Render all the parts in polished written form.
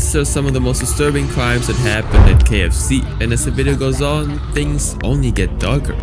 These are some of the most disturbing crimes that happened at KFC, and as the video goes on, things only get darker.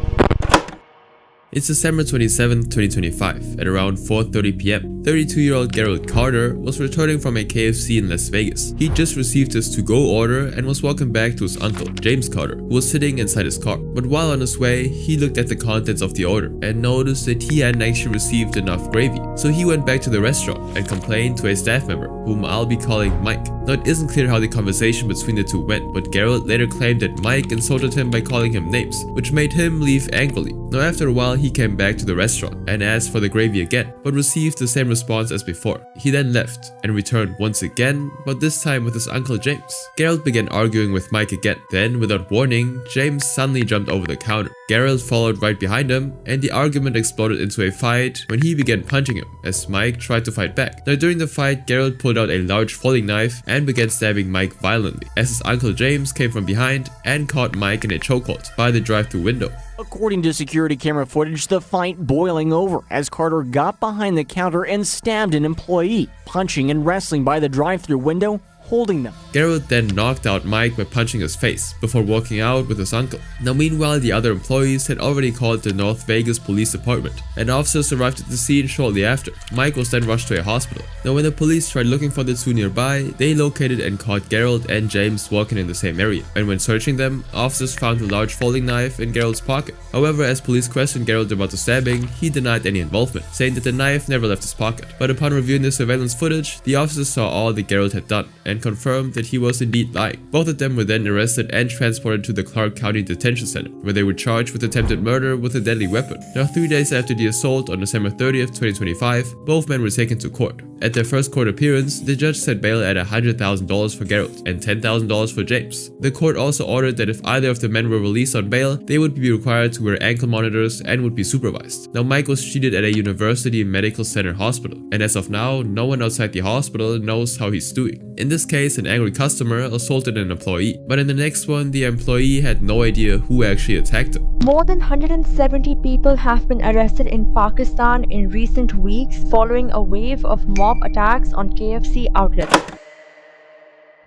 It's December 27, 2025, at around 4:30 p.m. 32-year-old Gerald Carter was returning from a KFC in Las Vegas. He just received his to-go order and was walking back to his uncle, James Carter, who was sitting inside his car. But while on his way, he looked at the contents of the order and noticed that he hadn't actually received enough gravy. So he went back to the restaurant and complained to a staff member, whom I'll be calling Mike. Now it isn't clear how the conversation between the two went, but Gerald later claimed that Mike insulted him by calling him names, which made him leave angrily. Now after a while, he came back to the restaurant and asked for the gravy again, but received the same response as before. He then left and returned once again, but this time with his uncle James. Gerald began arguing with Mike again. Then, without warning, James suddenly jumped over the counter. Gerald followed right behind him, and the argument exploded into a fight when he began punching him as Mike tried to fight back. Now during the fight, Gerald pulled out a large folding knife and began stabbing Mike violently, as his uncle James came from behind and caught Mike in a chokehold by the drive-thru window. According to security camera footage, the fight boiling over as Carter got behind the counter and stabbed an employee, punching and wrestling by the drive-thru window, holding them. Gerald then knocked out Mike by punching his face before walking out with his uncle. Now meanwhile, the other employees had already called the North Vegas Police Department, and officers arrived at the scene shortly after. Mike was then rushed to a hospital. Now when the police tried looking for the two nearby, they located and caught Gerald and James walking in the same area, and when searching them, officers found a large folding knife in Gerald's pocket. However, as police questioned Gerald about the stabbing, he denied any involvement, saying that the knife never left his pocket. But upon reviewing the surveillance footage, the officers saw all that Gerald had done and confirmed that he was indeed lying. Both of them were then arrested and transported to the Clark County Detention Center, where they were charged with attempted murder with a deadly weapon. Now 3 days after the assault on December 30th, 2025, both men were taken to court. At their first court appearance, the judge set bail at $100,000 for Gerald and $10,000 for James. The court also ordered that if either of the men were released on bail, they would be required to wear ankle monitors and would be supervised. Now Mike was treated at a University Medical Center hospital, and as of now, no one outside the hospital knows how he's doing. In this case, an angry customer assaulted an employee, but in the next one, the employee had no idea who actually attacked him. More than 170 people have been arrested in Pakistan in recent weeks following a wave of mob attacks on KFC outlets.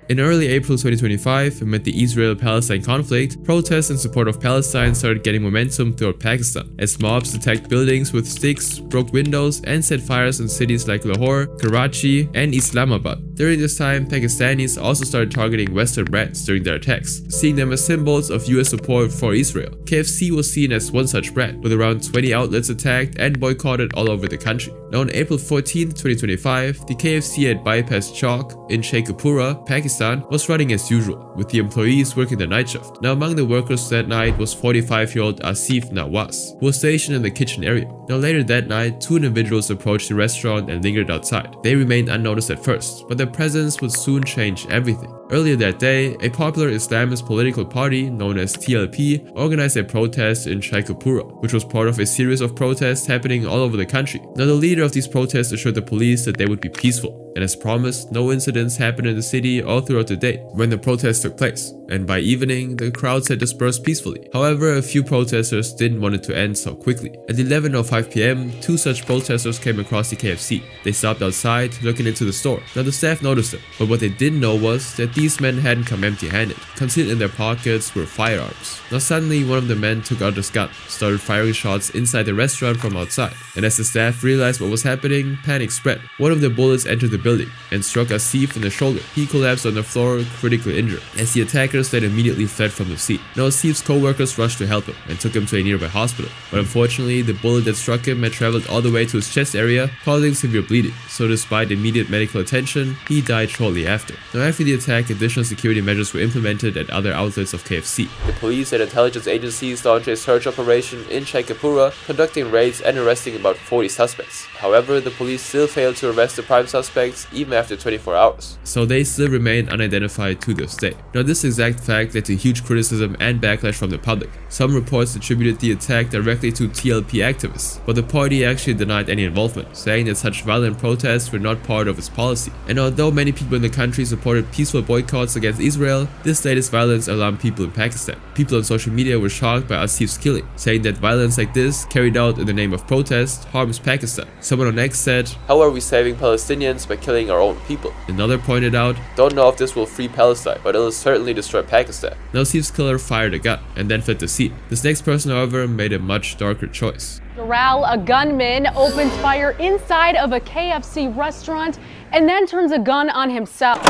In early April 2025, amid the Israel-Palestine conflict, protests in support of Palestine started getting momentum throughout Pakistan, as mobs attacked buildings with sticks, broke windows, and set fires in cities like Lahore, Karachi, and Islamabad. During this time, Pakistanis also started targeting Western brands during their attacks, seeing them as symbols of US support for Israel. KFC was seen as one such brand, with around 20 outlets attacked and boycotted all over the country. Now on April 14, 2025, the KFC at Bypass Chowk in Sheikhupura, Pakistan, was running as usual, with the employees working the night shift. Now among the workers that night was 45-year-old Asif Nawaz, who was stationed in the kitchen area. Now later that night, two individuals approached the restaurant and lingered outside. They remained unnoticed at first, but their presence would soon change everything. Earlier that day, a popular Islamist political party known as TLP organized a protest in Sheikhupura, which was part of a series of protests happening all over the country. Now the leader of these protests assured the police that they would be peaceful, and as promised, no incidents happened in the city all throughout the day when the protests took place, and by evening, the crowds had dispersed peacefully. However, a few protesters didn't want it to end so quickly. At 11:05 p.m., two such protesters came across the KFC. They stopped outside, looking into the store. Now the staff noticed them, but what they didn't know was that these men hadn't come empty-handed. Concealed in their pockets were firearms. Now suddenly, one of the men took out his gun, started firing shots inside the restaurant from outside, and as the staff realized what was happening, panic spread. One of the bullets entered the building and struck Asif in the shoulder. He collapsed on the floor, critically injured, as the attackers then immediately fled from the scene. Now Asif's co-workers rushed to help him and took him to a nearby hospital, but unfortunately, the bullet that struck him had traveled all the way to his chest area, causing severe bleeding. So despite immediate medical attention, he died shortly after. Now after the attack, additional security measures were implemented at other outlets of KFC. The police and intelligence agencies launched a search operation in Sheikhupura, conducting raids and arresting about 40 suspects. However, the police still failed to arrest the prime suspects even after 24 hours. So they still remain unidentified to this day. Now this exact fact led to huge criticism and backlash from the public. Some reports attributed the attack directly to TLP activists, but the party actually denied any involvement, saying that such violent protests were not part of its policy. And although many people in the country supported peaceful boycotts against Israel, this latest violence alarmed people in Pakistan. People on social media were shocked by Asif's killing, saying that violence like this, carried out in the name of protest, harms Pakistan. Someone on X said, "How are we saving Palestinians by start killing our own people. Another pointed out, "Don't know if this will free Palestine, but it'll certainly destroy Pakistan." Now Steve's killer fired a gun and then fled the scene. This next person, however, made a much darker choice. Doral, a gunman, opens fire inside of a KFC restaurant and then turns a gun on himself.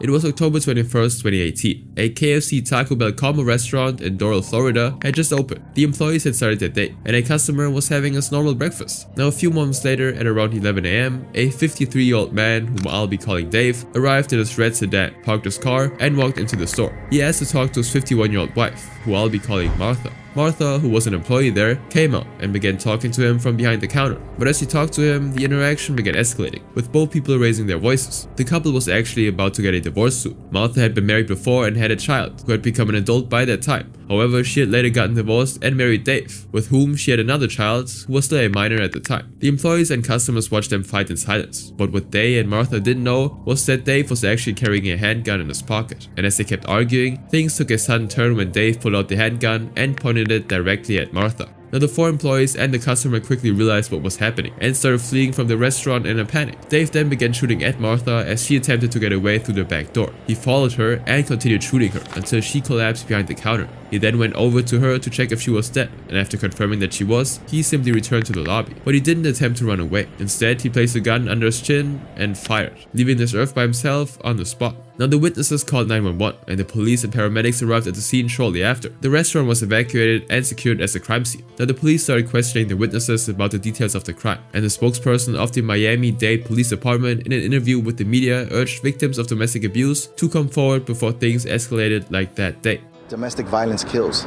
It was October 21st, 2018. A KFC Taco Bell combo restaurant in Doral, Florida had just opened. The employees had started their day, and a customer was having his normal breakfast. Now a few moments later, at around 11 AM, a 53-year-old man, whom I'll be calling Dave, arrived in his red sedan, parked his car, and walked into the store. He asked to talk to his 51-year-old wife, who I'll be calling Martha. Martha, who was an employee there, came out and began talking to him from behind the counter. But as she talked to him, the interaction began escalating, with both people raising their voices. The couple was actually about to get a divorce soon. Martha had been married before and had a child, who had become an adult by that time. However, she had later gotten divorced and married Dave, with whom she had another child, who was still a minor at the time. The employees and customers watched them fight in silence, but what they and Martha didn't know was that Dave was actually carrying a handgun in his pocket. And as they kept arguing, things took a sudden turn when Dave pulled out the handgun and pointed it directly at Martha. Now the four employees and the customer quickly realized what was happening and started fleeing from the restaurant in a panic. Dave then began shooting at Martha as she attempted to get away through the back door. He followed her and continued shooting her until she collapsed behind the counter. He then went over to her to check if she was dead, and after confirming that she was, he simply returned to the lobby. But he didn't attempt to run away. Instead, he placed the gun under his chin and fired, leaving this earth by himself on the spot. Now the witnesses called 911 and the police and paramedics arrived at the scene shortly after. The restaurant was evacuated and secured as a crime scene. Now the police started questioning the witnesses about the details of the crime, and the spokesperson of the Miami-Dade Police Department in an interview with the media urged victims of domestic abuse to come forward before things escalated like that day. Domestic violence kills.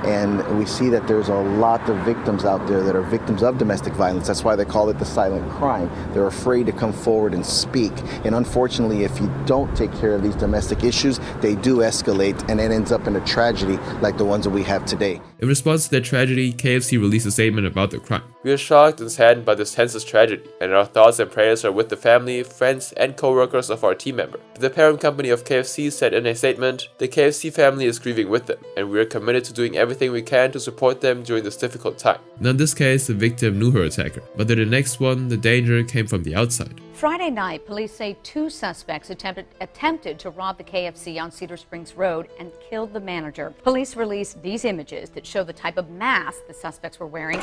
And we see that there's a lot of victims out there that are victims of domestic violence. That's why they call it the silent crime. They're afraid to come forward and speak. And unfortunately, if you don't take care of these domestic issues, they do escalate and it ends up in a tragedy like the ones that we have today. In response to that tragedy, KFC released a statement about the crime. "We are shocked and saddened by this senseless tragedy, and our thoughts and prayers are with the family, friends, and co-workers of our team member." The parent company of KFC said in a statement, "The KFC family is grieving with them, and we are committed to doing everything we can to support them during this difficult time." Now in this case, the victim knew her attacker, but in the next one, the danger came from the outside. Friday night, police say two suspects attempted to rob the KFC on Cedar Springs Road and killed the manager. Police released these images that show the type of mask the suspects were wearing.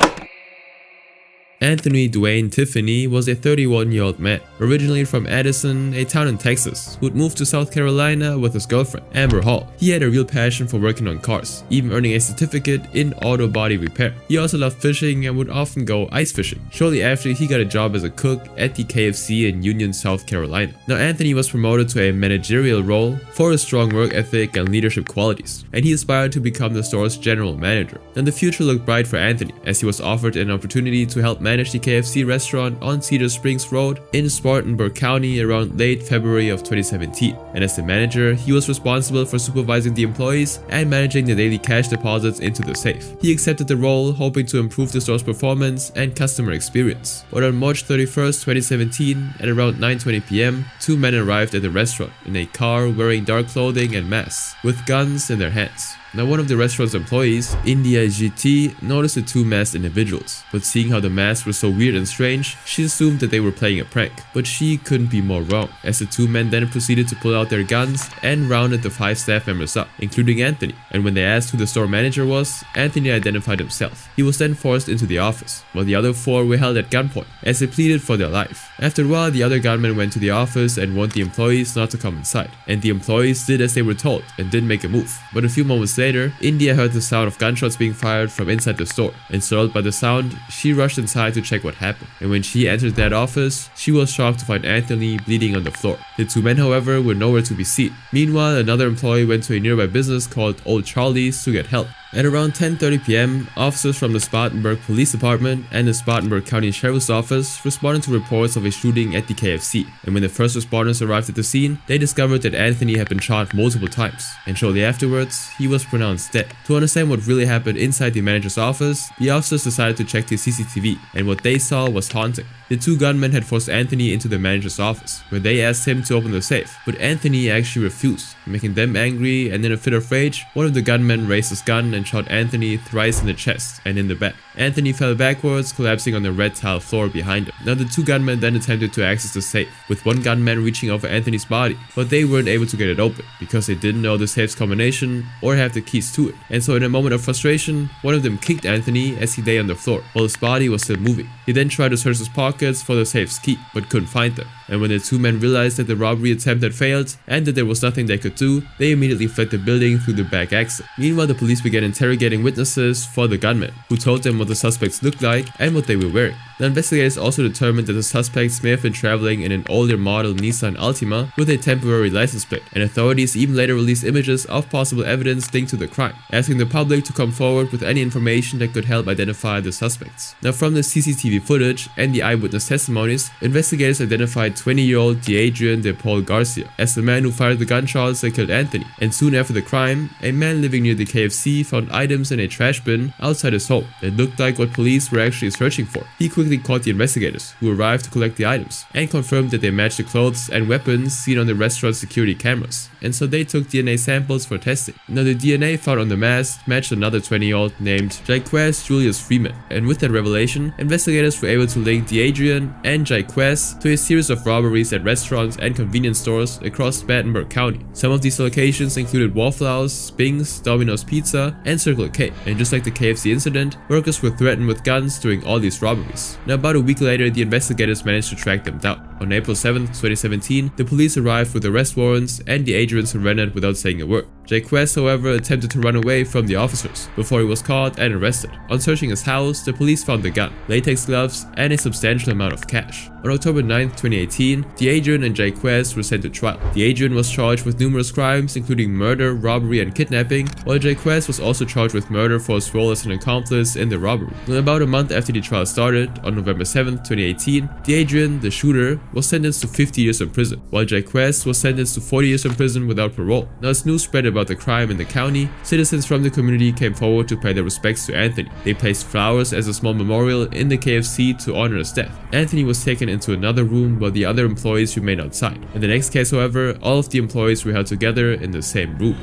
Anthony Dwayne Tiffany was a 31-year-old man, originally from Addison, a town in Texas, who had moved to South Carolina with his girlfriend, Amber Hall. He had a real passion for working on cars, even earning a certificate in auto body repair. He also loved fishing and would often go ice fishing. Shortly after, he got a job as a cook at the KFC in Union, South Carolina. Now Anthony was promoted to a managerial role for his strong work ethic and leadership qualities, and he aspired to become the store's general manager. And the future looked bright for Anthony, as he was offered an opportunity to help manage the KFC restaurant on Cedar Springs Road in Spartanburg County around late February of 2017. And as the manager, he was responsible for supervising the employees and managing the daily cash deposits into the safe. He accepted the role, hoping to improve the store's performance and customer experience. But on March 31st, 2017, at around 9:20 p.m., two men arrived at the restaurant in a car wearing dark clothing and masks, with guns in their hands. Now one of the restaurant's employees, India GT, noticed the two masked individuals, but seeing how the masks were so weird and strange, she assumed that they were playing a prank. But she couldn't be more wrong, as the two men then proceeded to pull out their guns and rounded the 5 staff members up, including Anthony. And when they asked who the store manager was, Anthony identified himself. He was then forced into the office, while the other 4 were held at gunpoint, as they pleaded for their life. After a while, the other gunman went to the office and warned the employees not to come inside, and the employees did as they were told and didn't make a move. But a few moments later, India heard the sound of gunshots being fired from inside the store, and startled by the sound, she rushed inside to check what happened. And when she entered that office, she was shocked to find Anthony bleeding on the floor. The two men, however, were nowhere to be seen. Meanwhile, another employee went to a nearby business called Old Charlie's to get help. At around 10:30 p.m., officers from the Spartanburg Police Department and the Spartanburg County Sheriff's Office responded to reports of a shooting at the KFC, and when the first responders arrived at the scene, they discovered that Anthony had been shot multiple times, and shortly afterwards, he was pronounced dead. To understand what really happened inside the manager's office, the officers decided to check the CCTV, and what they saw was haunting. The two gunmen had forced Anthony into the manager's office, where they asked him to open the safe, but Anthony actually refused, making them angry, and in a fit of rage, one of the gunmen raised his gun and shot Anthony thrice in the chest and in the back. Anthony fell backwards, collapsing on the red tile floor behind him. Now the two gunmen then attempted to access the safe, with one gunman reaching over Anthony's body, but they weren't able to get it open because they didn't know the safe's combination or have the keys to it. And so in a moment of frustration, one of them kicked Anthony as he lay on the floor while his body was still moving. He then tried to search his pockets for the safe's key, but couldn't find them. And when the two men realized that the robbery attempt had failed and that there was nothing they could do, they immediately fled the building through the back exit. Meanwhile, the police began interrogating witnesses for the gunmen, who told them what the suspects looked like and what they were wearing. The investigators also determined that the suspects may have been traveling in an older model Nissan Altima with a temporary license plate, and authorities even later released images of possible evidence linked to the crime, asking the public to come forward with any information that could help identify the suspects. Now, from the CCTV footage and the eyewitness testimonies, investigators identified 20-year-old Adrian de Paul Garcia as the man who fired the gunshots that killed Anthony, and soon after the crime, a man living near the KFC found items in a trash bin outside his home that looked like what police were actually searching for. He quickly caught the investigators, who arrived to collect the items, and confirmed that they matched the clothes and weapons seen on the restaurant's security cameras, and so they took DNA samples for testing. Now the DNA found on the mask matched another 20-year-old named Jaquez Julius Freeman, and with that revelation, investigators were able to link Adrian and Jaquez to a series of robberies at restaurants and convenience stores across Spartanburg County. Some of these locations included Waffle House, Spinks, Domino's Pizza, and Circle K, and just like the KFC incident, workers were threatened with guns during all these robberies. Now about a week later, the investigators managed to track them down. On April 7, 2017, the police arrived with arrest warrants and the Adrian surrendered without saying a word. Jaquez, however, attempted to run away from the officers before he was caught and arrested. On searching his house, the police found the gun, latex gloves, and a substantial amount of cash. On October 9, 2018, the Adrian and Jaquez were sent to trial. The Adrian was charged with numerous crimes including murder, robbery, and kidnapping, while Jaquez was also charged with murder for his role as an accomplice in the robbery. And about a month after the trial started, on November 7, 2018, the Adrian, the shooter, was sentenced to 50 years in prison, while Jaquez was sentenced to 40 years in prison without parole. Now as news spread about the crime in the county, citizens from the community came forward to pay their respects to Anthony. They placed flowers as a small memorial in the KFC to honor his death. Anthony was taken into another room while the other employees remained outside. In the next case, however, all of the employees were held together in the same room.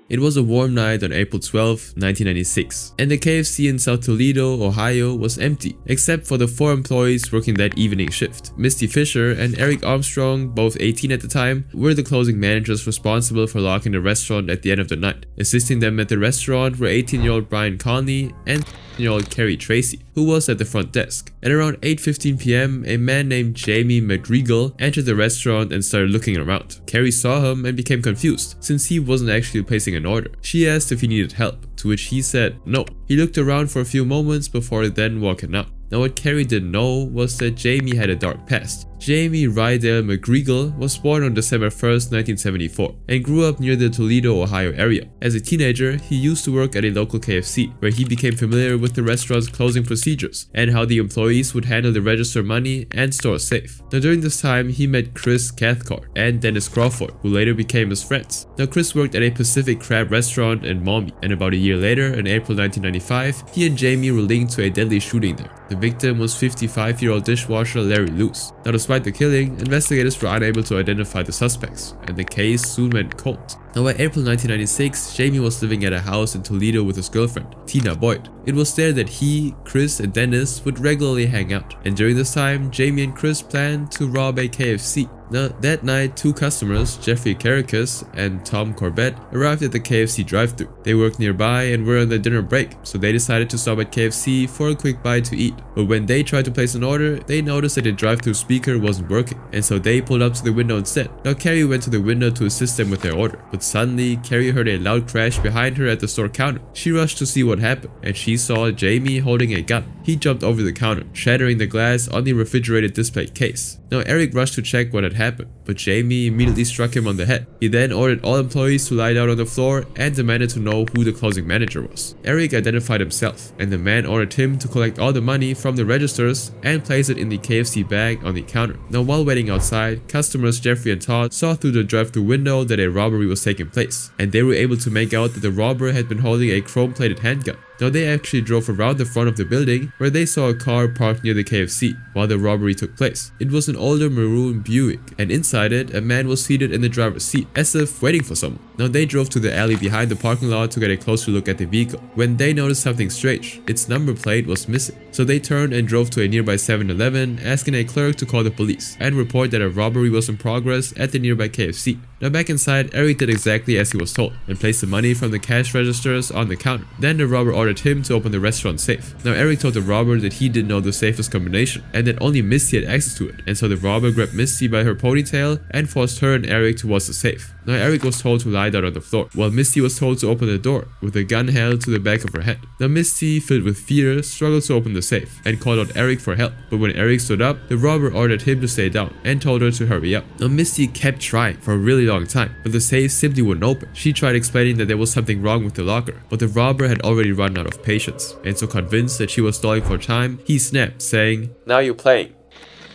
It was a warm night on April 12, 1996, and the KFC in South Toledo, Ohio was empty, except for the 4 employees working that evening shift. Misty Fisher and Eric Armstrong, both 18 at the time, were the closing managers responsible for locking the restaurant at the end of the night. Assisting them at the restaurant were 18-year-old Brian Conley and 18-year-old Carrie Tracy, who was at the front desk. At around 8:15 p.m., a man named Jamie McGregal entered the restaurant and started looking around. Carrie saw him and became confused, since he wasn't actually placing an order. She asked if he needed help, to which he said no. He looked around for a few moments before then walking out. Now what Carrie didn't know was that Jamie had a dark past. Jamie Rydell McGregal was born on December 1st, 1974 and grew up near the Toledo, Ohio area. As a teenager, he used to work at a local KFC, where he became familiar with the restaurant's closing procedures and how the employees would handle the register money and store safe. Now during this time, he met Chris Cathcart and Dennis Crawford, who later became his friends. Now Chris worked at a Pacific Crab restaurant in Maumee, and about a year later, in April 1995, he and Jamie were linked to a deadly shooting there. The victim was 55-year-old dishwasher Larry Luce. Now despite the killing, investigators were unable to identify the suspects, and the case soon went cold. Now by April 1996, Jamie was living at a house in Toledo with his girlfriend, Tina Boyd. It was there that he, Chris, and Dennis would regularly hang out, and during this time, Jamie and Chris planned to rob a KFC. Now, that night, 2 customers, Jeffrey Caracas and Tom Corbett, arrived at the KFC drive-thru. They worked nearby and were on their dinner break, so they decided to stop at KFC for a quick bite to eat. But when they tried to place an order, they noticed that the drive-thru speaker wasn't working, and so they pulled up to the window instead. Now, Carrie went to the window to assist them with their order, but suddenly, Carrie heard a loud crash behind her at the store counter. She rushed to see what happened, and she saw Jamie holding a gun. He jumped over the counter, shattering the glass on the refrigerated display case. Now, Eric rushed to check what had happened, but Jamie immediately struck him on the head. He then ordered all employees to lie down on the floor and demanded to know who the closing manager was. Eric identified himself, and the man ordered him to collect all the money from the registers and place it in the KFC bag on the counter. Now, while waiting outside, customers Jeffrey and Todd saw through the drive-thru window that a robbery was taking place, and they were able to make out that the robber had been holding a chrome-plated handgun. Now, they actually drove around the front of the building, where they saw a car parked near the KFC while the robbery took place. It was an older maroon Buick, and inside it, a man was seated in the driver's seat, as if waiting for someone. Now they drove to the alley behind the parking lot to get a closer look at the vehicle, when they noticed something strange. Its number plate was missing. So they turned and drove to a nearby 7-Eleven, asking a clerk to call the police and report that a robbery was in progress at the nearby KFC. Now back inside, Eric did exactly as he was told and placed the money from the cash registers on the counter. Then the robber ordered him to open the restaurant safe. Now Eric told the robber that he didn't know the safest combination and that only Misty had access to it, and so the robber grabbed Misty by her ponytail and forced her and Eric towards the safe. Now Eric was told to lie down on the floor, while Misty was told to open the door with a gun held to the back of her head. Now Misty, filled with fear, struggled to open the safe and called out Eric for help, but when Eric stood up, the robber ordered him to stay down and told her to hurry up. Now Misty kept trying for a really long time, but the safe simply wouldn't open. She tried explaining that there was something wrong with the locker, but the robber had already run out of patience, and so convinced that she was stalling for time, he snapped, saying, "Now you're playing,"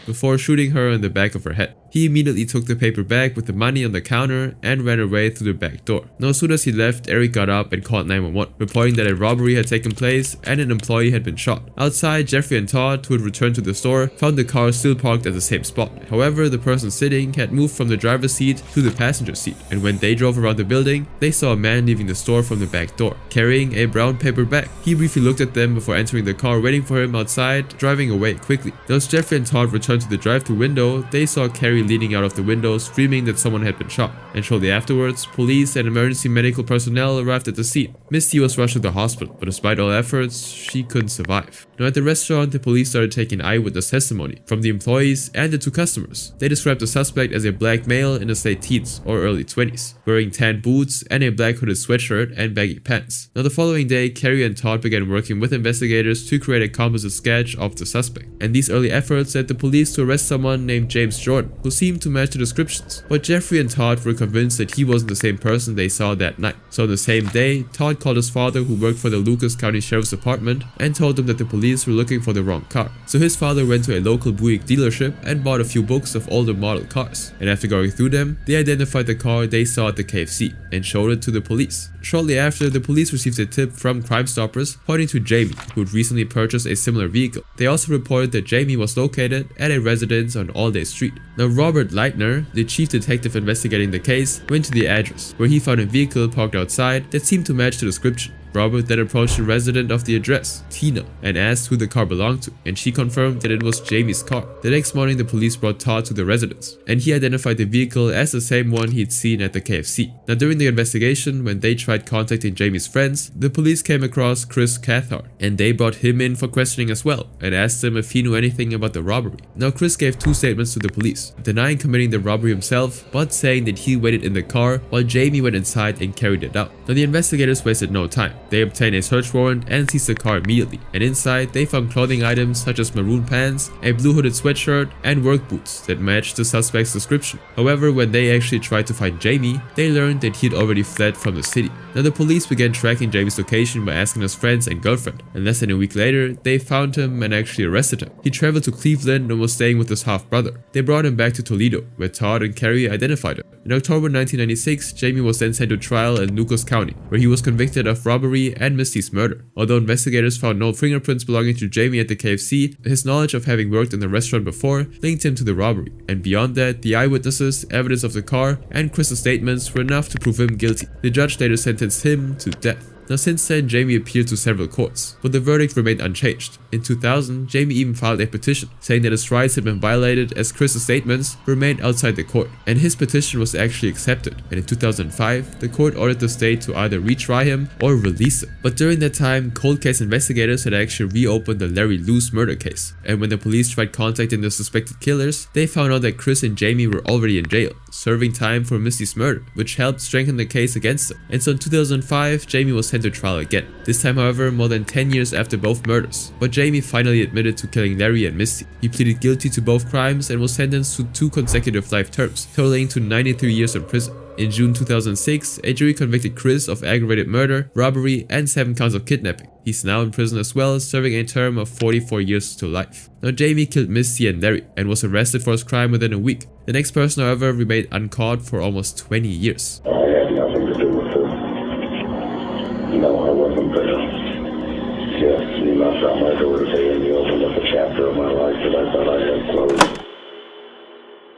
before shooting her in the back of her head. He immediately took the paper bag with the money on the counter and ran away through the back door. Now as soon as he left, Eric got up and called 911, reporting that a robbery had taken place and an employee had been shot. Outside, Jeffrey and Todd, who had returned to the store, found the car still parked at the same spot. However, the person sitting had moved from the driver's seat to the passenger seat, and when they drove around the building, they saw a man leaving the store from the back door, carrying a brown paper bag. He briefly looked at them before entering the car, waiting for him outside, driving away quickly. Now as Jeffrey and Todd returned to the drive-thru window, they saw Carrie leaning out of the window screaming that someone had been shot, and shortly afterwards, police and emergency medical personnel arrived at the scene. Misty was rushed to the hospital, but despite all efforts, she couldn't survive. Now at the restaurant, the police started taking eyewitness testimony from the employees and the two customers. They described the suspect as a black male in his late teens or early 20s, wearing tan boots and a black hooded sweatshirt and baggy pants. Now the following day, Carrie and Todd began working with investigators to create a composite sketch of the suspect, and these early efforts led the police to arrest someone named James Jordan, who seemed to match the descriptions. But Jeffrey and Todd were convinced that he wasn't the same person they saw that night. So on the same day, Todd called his father, who worked for the Lucas County Sheriff's Department, and told him that the police were looking for the wrong car. So his father went to a local Buick dealership and bought a few books of older model cars. And after going through them, they identified the car they saw at the KFC and showed it to the police. Shortly after, the police received a tip from Crime Stoppers pointing to Jamie, who had recently purchased a similar vehicle. They also reported that Jamie was located at a residence on Allday Street. Now Robert Leitner, the chief detective investigating the case, went to the address, where he found a vehicle parked outside that seemed to match the description. Robert then approached the resident of the address, Tina, and asked who the car belonged to, and she confirmed that it was Jamie's car. The next morning, the police brought Todd to the residence, and he identified the vehicle as the same one he'd seen at the KFC. Now during the investigation, when they tried contacting Jamie's friends, the police came across Chris Cathcart, and they brought him in for questioning as well, and asked him if he knew anything about the robbery. Now Chris gave two statements to the police, denying committing the robbery himself, but saying that he waited in the car while Jamie went inside and carried it out. Now the investigators wasted no time. They obtained a search warrant and seized the car immediately, and inside they found clothing items such as maroon pants, a blue hooded sweatshirt, and work boots that matched the suspect's description. However, when they actually tried to find Jamie, they learned that he had already fled from the city. Now the police began tracking Jamie's location by asking his friends and girlfriend, and less than a week later, they found him and actually arrested him. He traveled to Cleveland and was staying with his half-brother. They brought him back to Toledo, where Todd and Carrie identified him. In October 1996, Jamie was then sent to trial in Lucas County, where he was convicted of robbery and Misty's murder. Although investigators found no fingerprints belonging to Jamie at the KFC, his knowledge of having worked in the restaurant before linked him to the robbery, and beyond that, the eyewitnesses, evidence of the car, and Chris's statements were enough to prove him guilty. The judge later sentenced him to death. Now since then, Jamie appealed to several courts, but the verdict remained unchanged. In 2000, Jamie even filed a petition, saying that his rights had been violated as Chris's statements remained outside the court, and his petition was actually accepted, and in 2005, the court ordered the state to either retry him or release him. But during that time, cold case investigators had actually reopened the Larry Luce murder case, and when the police tried contacting the suspected killers, they found out that Chris and Jamie were already in jail, serving time for Misty's murder, which helped strengthen the case against them. And so in 2005, Jamie was sent to trial again, this time however more than 10 years after both murders. But Jamie finally admitted to killing Larry and Misty. He pleaded guilty to both crimes and was sentenced to 2 consecutive life terms, totaling to 93 years in prison. In June 2006, a jury convicted Chris of aggravated murder, robbery, and 7 counts of kidnapping. He's now in prison as well, serving a term of 44 years to life. Now Jamie killed Misty and Larry and was arrested for his crime within a week. The next person, however, remained uncaught for almost 20 years. I had nothing to do with it. No, I wasn't there. Yes, you knocked out my door today and you opened up a chapter of my life that I thought I had closed.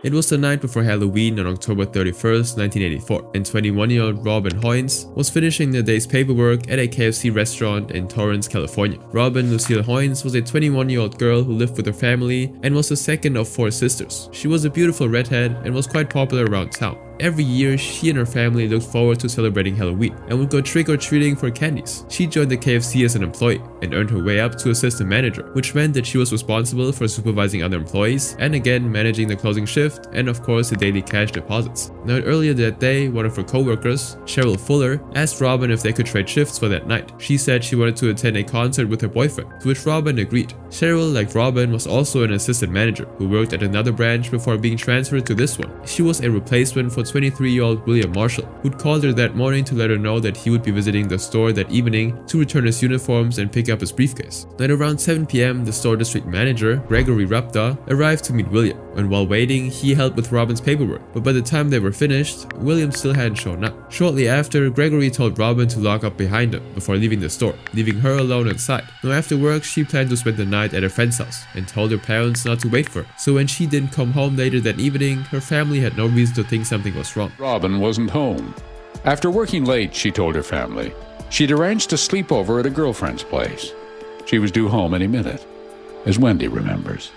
It was the night before Halloween on October 31st, 1984, and 21-year-old Robin Hoynes was finishing the day's paperwork at a KFC restaurant in Torrance, California. Robin Lucille Hoynes was a 21-year-old girl who lived with her family and was the second of 4 sisters. She was a beautiful redhead and was quite popular around town. Every year, she and her family looked forward to celebrating Halloween and would go trick-or-treating for candies. She joined the KFC as an employee and earned her way up to assistant manager, which meant that she was responsible for supervising other employees and again managing the closing shift and of course the daily cash deposits. Now earlier that day, one of her co-workers, Cheryl Fuller, asked Robin if they could trade shifts for that night. She said she wanted to attend a concert with her boyfriend, to which Robin agreed. Cheryl, like Robin, was also an assistant manager who worked at another branch before being transferred to this one. She was a replacement for 23-year-old William Marshall, who'd called her that morning to let her know that he would be visiting the store that evening to return his uniforms and pick up his briefcase. At around 7 p.m, the store district manager, Gregory Rupta, arrived to meet William, and while waiting, he helped with Robin's paperwork, but by the time they were finished, William still hadn't shown up. Shortly after, Gregory told Robin to lock up behind him before leaving the store, leaving her alone inside. Now after work, she planned to spend the night at a friend's house and told her parents not to wait for her. So when she didn't come home later that evening, her family had no reason to think something was wrong. Robin wasn't home. After working late, she told her family, she'd arranged a sleepover at a girlfriend's place. She was due home any minute, as Wendy remembers.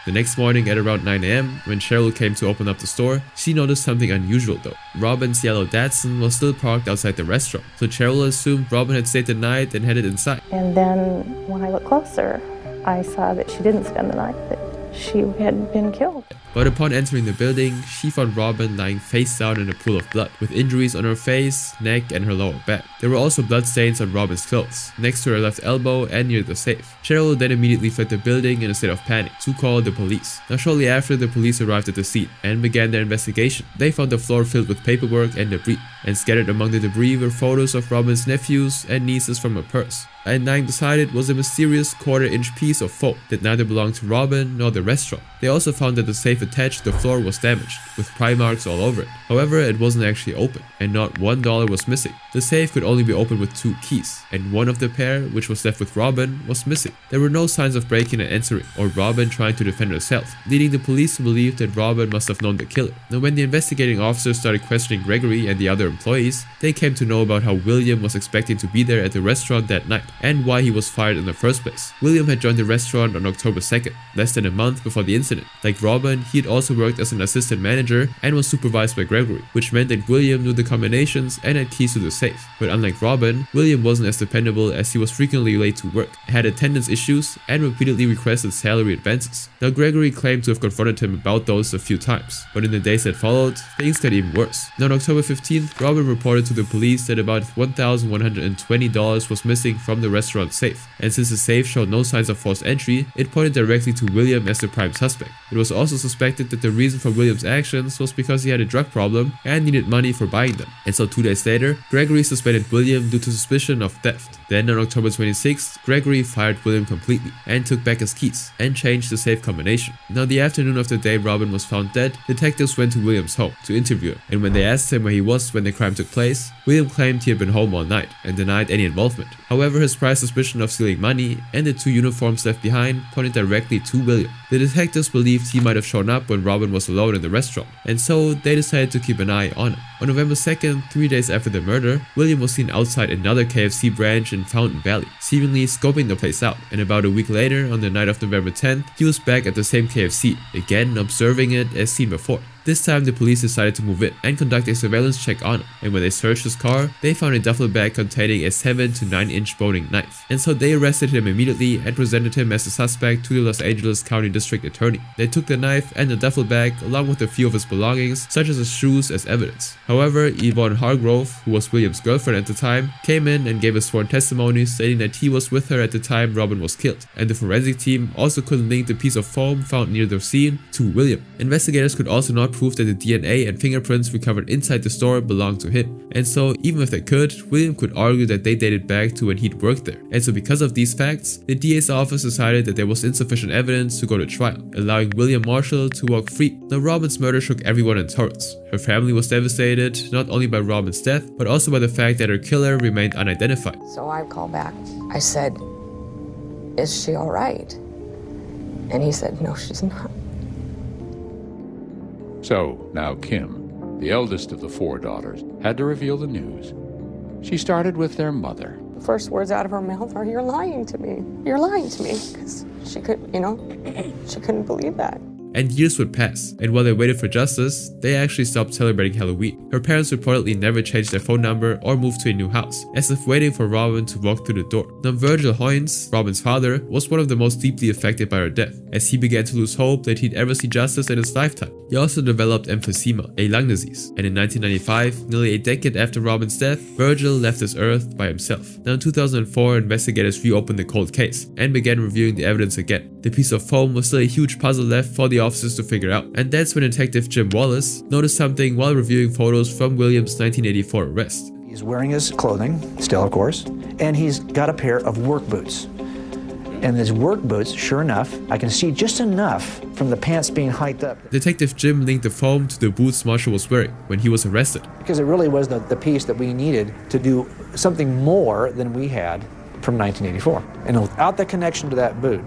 The next morning at around 9 a.m, when Cheryl came to open up the store, she noticed something unusual though. Robin's yellow Datsun was still parked outside the restaurant, so Cheryl assumed Robin had stayed the night and headed inside. And then when I looked closer, I saw that she didn't spend the night, that she had been killed. But upon entering the building, she found Robin lying face down in a pool of blood, with injuries on her face, neck, and her lower back. There were also bloodstains on Robin's clothes, next to her left elbow and near the safe. Cheryl then immediately fled the building in a state of panic to call the police. Now shortly after, the police arrived at the scene and began their investigation. They found the floor filled with paperwork and debris, and scattered among the debris were photos of Robin's nephews and nieces from her purse. And lying beside it was a mysterious quarter-inch piece of foam that neither belonged to Robin nor the restaurant. They also found that the safe attached to the floor was damaged, with pry marks all over it. However, it wasn't actually open, and not $1 was missing. The safe could only be opened with 2 keys, and one of the pair, which was left with Robin, was missing. There were no signs of breaking and entering, or Robin trying to defend herself, leading the police to believe that Robin must have known the killer. Now when the investigating officers started questioning Gregory and the other employees, they came to know about how William was expecting to be there at the restaurant that night, and why he was fired in the first place. William had joined the restaurant on October 2nd, less than a month before the incident. Like Robin, he had also worked as an assistant manager and was supervised by Gregory, which meant that William knew the combinations and had keys to the safe. But unlike Robin, William wasn't as dependable, as he was frequently late to work, had attendance issues, and repeatedly requested salary advances. Now Gregory claimed to have confronted him about those a few times, but in the days that followed, things got even worse. Now on October 15th, Robin reported to the police that about $1,120 was missing from the restaurant safe, and since the safe showed no signs of forced entry, it pointed directly to William as the prime suspect. It was also suspected that the reason for William's actions was because he had a drug problem and needed money for buying them. And so 2 days later, Gregory suspended William due to suspicion of theft. Then on October 26th, Gregory fired William completely and took back his keys and changed the safe combination. Now the afternoon of the day Robin was found dead, detectives went to William's home to interview him, and when they asked him where he was when the crime took place, William claimed he had been home all night and denied any involvement. However, his prior suspicion of stealing money and the 2 uniforms left behind pointed directly to William. The detectives believed he might have shown up when Robin was alone in the restaurant, and so they decided to keep an eye on him. On November 2nd, 3 days after the murder, William was seen outside another KFC branch in Fountain Valley, seemingly scoping the place out, and about a week later, on the night of November 10th, he was back at the same KFC, again observing it as seen before. This time the police decided to move in and conduct a surveillance check on him, and when they searched his car, they found a duffel bag containing a 7 to 9 inch boning knife, and so they arrested him immediately and presented him as a suspect to the Los Angeles County District Attorney. They took the knife and the duffel bag along with a few of his belongings, such as his shoes, as evidence. However, Yvonne Hargrove, who was William's girlfriend at the time, came in and gave a sworn testimony stating that he was with her at the time Robin was killed, and the forensic team also couldn't link the piece of foam found near the scene to William. Investigators could also not prove that the DNA and fingerprints recovered inside the store belonged to him, and so even if they could, William could argue that they dated back to when he'd worked there. And so because of these facts, the DA's office decided that there was insufficient evidence to go to trial, allowing William Marshall to walk free. Now Robin's murder shook everyone in Torrance. Her family was devastated, not only by Robin's death, but also by the fact that her killer remained unidentified. So I called back. I said, "Is she all right?" And he said, "No, she's not." So now Kim, the eldest of the 4 daughters, had to reveal the news. She started with their mother. The first words out of her mouth are, "You're lying to me. You're lying to me." Because she couldn't believe that. And years would pass, and while they waited for justice, they actually stopped celebrating Halloween. Her parents reportedly never changed their phone number or moved to a new house, as if waiting for Robin to walk through the door. Now Virgil Hoynes, Robin's father, was one of the most deeply affected by her death, as he began to lose hope that he'd ever see justice in his lifetime. He also developed emphysema, a lung disease, and in 1995, nearly a decade after Robin's death, Virgil left this earth by himself. Now in 2004, investigators reopened the cold case and began reviewing the evidence again. The piece of foam was still a huge puzzle left for the officers to figure out, and that's when Detective Jim Wallace noticed something while reviewing photos from William's 1984 arrest. He's wearing his clothing, still of course, and he's got a pair of work boots. And his work boots, sure enough, I can see just enough from the pants being hiked up. Detective Jim linked the foam to the boots Marshall was wearing when he was arrested. Because it really was the piece that we needed to do something more than we had from 1984. And without the connection to that boot,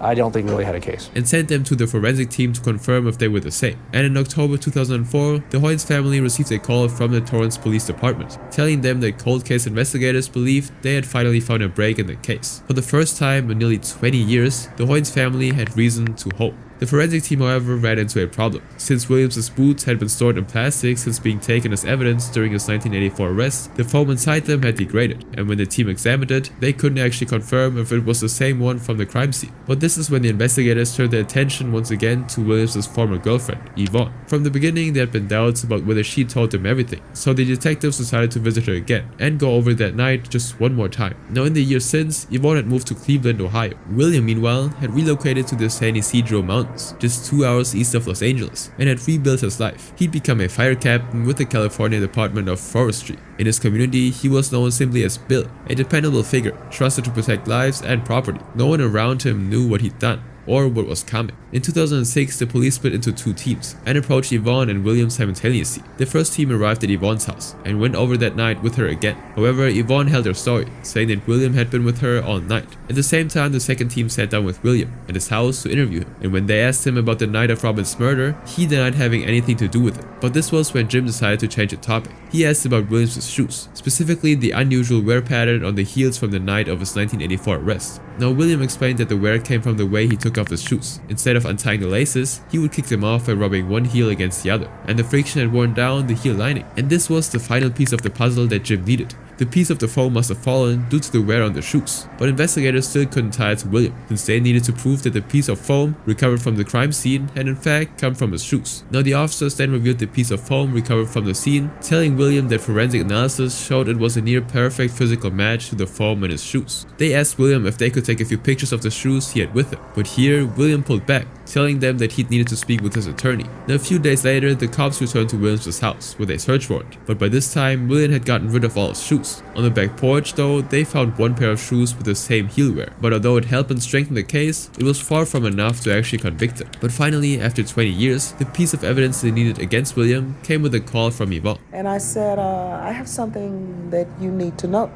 I don't think we really had a case. And sent them to the forensic team to confirm if they were the same. And in October 2004, the Hoynes family received a call from the Torrance Police Department, telling them that cold case investigators believed they had finally found a break in the case. For the first time in nearly 20 years, the Hoynes family had reason to hope. The forensic team, however, ran into a problem. Since Williams' boots had been stored in plastic since being taken as evidence during his 1984 arrest, the foam inside them had degraded, and when the team examined it, they couldn't actually confirm if it was the same one from the crime scene. But this is when the investigators turned their attention once again to Williams' former girlfriend, Yvonne. From the beginning, there had been doubts about whether she told them everything, so the detectives decided to visit her again and go over that night just one more time. Now in the years since, Yvonne had moved to Cleveland, Ohio. William, meanwhile, had relocated to the San Isidro Mountains, just 2 hours east of Los Angeles, and had rebuilt his life. He'd become a fire captain with the California Department of Forestry. In his community, he was known simply as Bill, a dependable figure, trusted to protect lives and property. No one around him knew what he'd done or what was coming. In 2006, the police split into 2 teams and approached Yvonne and William simultaneously. The first team arrived at Yvonne's house and went over that night with her again. However, Yvonne held her story, saying that William had been with her all night. At the same time, the second team sat down with William at his house to interview him, and when they asked him about the night of Robin's murder, he denied having anything to do with it. But this was when Jim decided to change the topic. He asked about Williams' shoes, specifically the unusual wear pattern on the heels from the night of his 1984 arrest. Now, William explained that the wear came from the way he took off his shoes. Instead of untying the laces, he would kick them off by rubbing one heel against the other, and the friction had worn down the heel lining. And this was the final piece of the puzzle that Jim needed. The piece of the foam must have fallen due to the wear on the shoes, but investigators still couldn't tie it to William, since they needed to prove that the piece of foam recovered from the crime scene had in fact come from his shoes. Now the officers then reviewed the piece of foam recovered from the scene, telling William that forensic analysis showed it was a near perfect physical match to the foam in his shoes. They asked William if they could take a few pictures of the shoes he had with him, but here William pulled back, telling them that he'd needed to speak with his attorney. Now a few days later, the cops returned to Williams' house with a search warrant, but by this time William had gotten rid of all his shoes. On the back porch though, they found one pair of shoes with the same heel wear, but although it helped and strengthened the case, it was far from enough to actually convict him. But finally, after 20 years, the piece of evidence they needed against William came with a call from Yvonne. And I said, I have something that you need to know.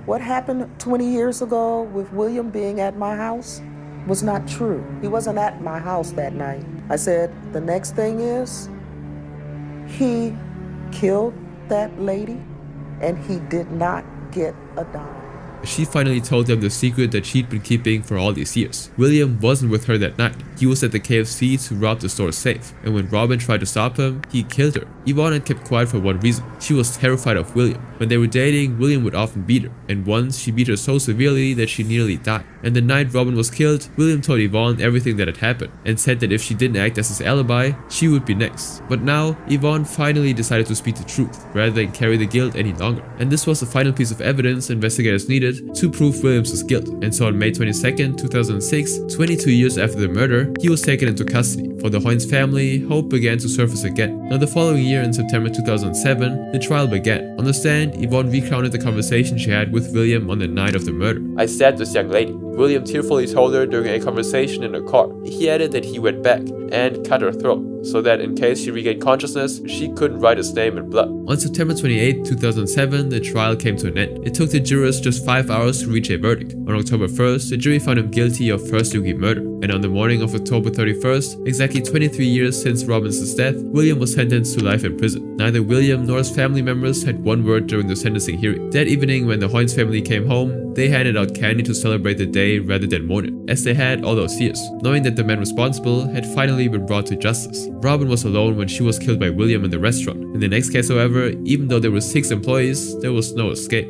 What happened 20 years ago with William being at my house was not true. He wasn't at my house that night. I said, the next thing is, he killed that lady and he did not get a dime. She finally told them the secret that she'd been keeping for all these years. William wasn't with her that night. He was at the KFC to rob the store's safe, and when Robin tried to stop him, he killed her. Yvonne had kept quiet for one reason. She was terrified of William. When they were dating, William would often beat her, and once she beat her so severely that she nearly died. And the night Robin was killed, William told Yvonne everything that had happened, and said that if she didn't act as his alibi, she would be next. But now, Yvonne finally decided to speak the truth, rather than carry the guilt any longer. And this was the final piece of evidence investigators needed to prove Williams' guilt. And so on May 22nd, 2006, 22 years after the murder, he was taken into custody. For the Hoynes family, hope began to surface again. Now the following year, in September 2007, the trial began. On the stand, Yvonne recounted the conversation she had with William on the night of the murder. "I stabbed this young lady," William tearfully told her during a conversation in a car. He added that he went back and cut her throat, so that in case she regained consciousness, she couldn't write his name in blood. On September 28, 2007, the trial came to an end. It took the jurors just 5 hours to reach a verdict. On October 1st, the jury found him guilty of first-degree murder. And on the morning of October 31st, exactly 23 years since Robinson's death, William was sentenced to life in prison. Neither William nor his family members had one word during the sentencing hearing. That evening, when the Hoynes family came home, they handed out candy to celebrate the day rather than mourn it, as they had all those years, knowing that the man responsible had finally been brought to justice. Robin was alone when she was killed by William in the restaurant. In the next case, however, even though there were 6 employees, there was no escape.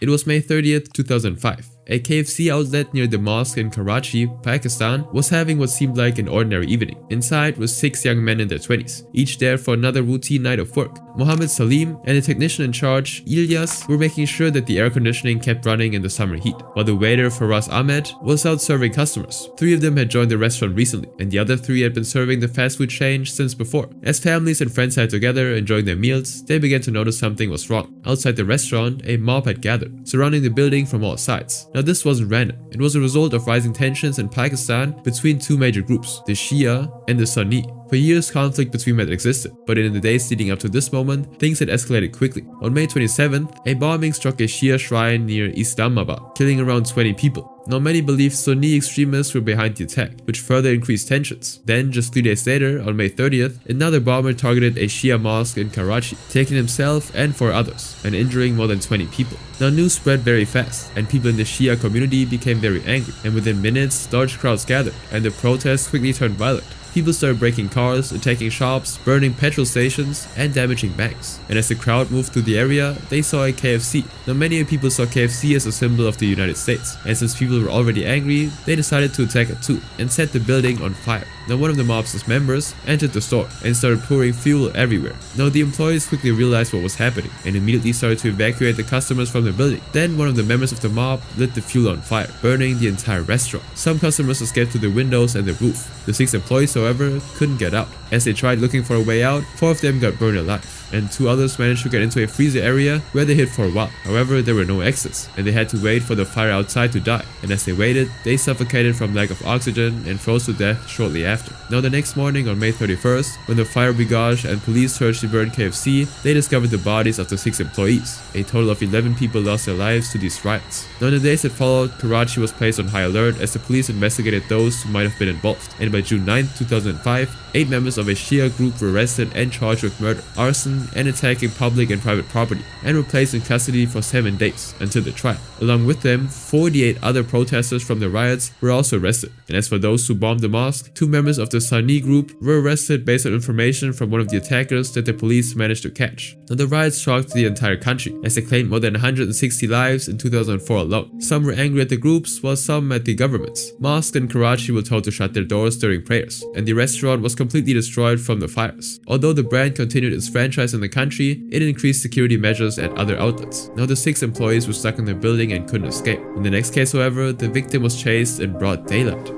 It was May 30th, 2005. A KFC outlet near the mosque in Karachi, Pakistan, was having what seemed like an ordinary evening. Inside were 6 young men in their 20s, each there for another routine night of work. Mohammed Salim and the technician in charge, Ilyas, were making sure that the air conditioning kept running in the summer heat, while the waiter, Faraz Ahmed, was out serving customers. 3 of them had joined the restaurant recently, and the other 3 had been serving the fast food chain since before. As families and friends sat together enjoying their meals, they began to notice something was wrong. Outside the restaurant, a mob had gathered, surrounding the building from all sides. Now this wasn't random. It was a result of rising tensions in Pakistan between 2 major groups, the Shia and the Sunni. For years, conflict between them had existed, but in the days leading up to this moment, things had escalated quickly. On May 27th, a bombing struck a Shia shrine near Islamabad, killing around 20 people. Now many believe Sunni extremists were behind the attack, which further increased tensions. Then, just 3 days later, on May 30th, another bomber targeted a Shia mosque in Karachi, taking himself and 4 others, and injuring more than 20 people. Now news spread very fast, and people in the Shia community became very angry, and within minutes, large crowds gathered, and the protests quickly turned violent. People started breaking cars, attacking shops, burning petrol stations, and damaging banks. And as the crowd moved through the area, they saw a KFC. Now many people saw KFC as a symbol of the United States, and since people were already angry, they decided to attack it too, and set the building on fire. Now one of the mob's members entered the store and started pouring fuel everywhere. Now the employees quickly realized what was happening, and immediately started to evacuate the customers from the building. Then one of the members of the mob lit the fuel on fire, burning the entire restaurant. Some customers escaped through the windows and the roof. The 6 employees, however, couldn't get out. As they tried looking for a way out, 4 of them got burned alive, and 2 others managed to get into a freezer area where they hid for a while. However, there were no exits, and they had to wait for the fire outside to die. And as they waited, they suffocated from lack of oxygen and froze to death shortly after. Now the next morning on May 31st, when the fire brigade and police searched the burned KFC, they discovered the bodies of the 6 employees. A total of 11 people lost their lives to these riots. Now in the days that followed, Karachi was placed on high alert as the police investigated those who might have been involved. And by June 9, 2005, 8 members of a Shia group were arrested and charged with murder, arson, and attacking public and private property, and were placed in custody for 7 days until the trial. Along with them, 48 other protesters from the riots were also arrested. And as for those who bombed the mosque, 2 members of the Sunni group were arrested based on information from one of the attackers that the police managed to catch. Now the riots shocked the entire country, as they claimed more than 160 lives in 2004 alone. Some were angry at the groups, while some at the governments. Mosques in Karachi were told to shut their doors during prayers, and the restaurant was completely destroyed from the fires. Although the brand continued its franchise in the country, it increased security measures at other outlets. Now the 6 employees were stuck in the building and couldn't escape. In the next case, however, the victim was chased in broad daylight.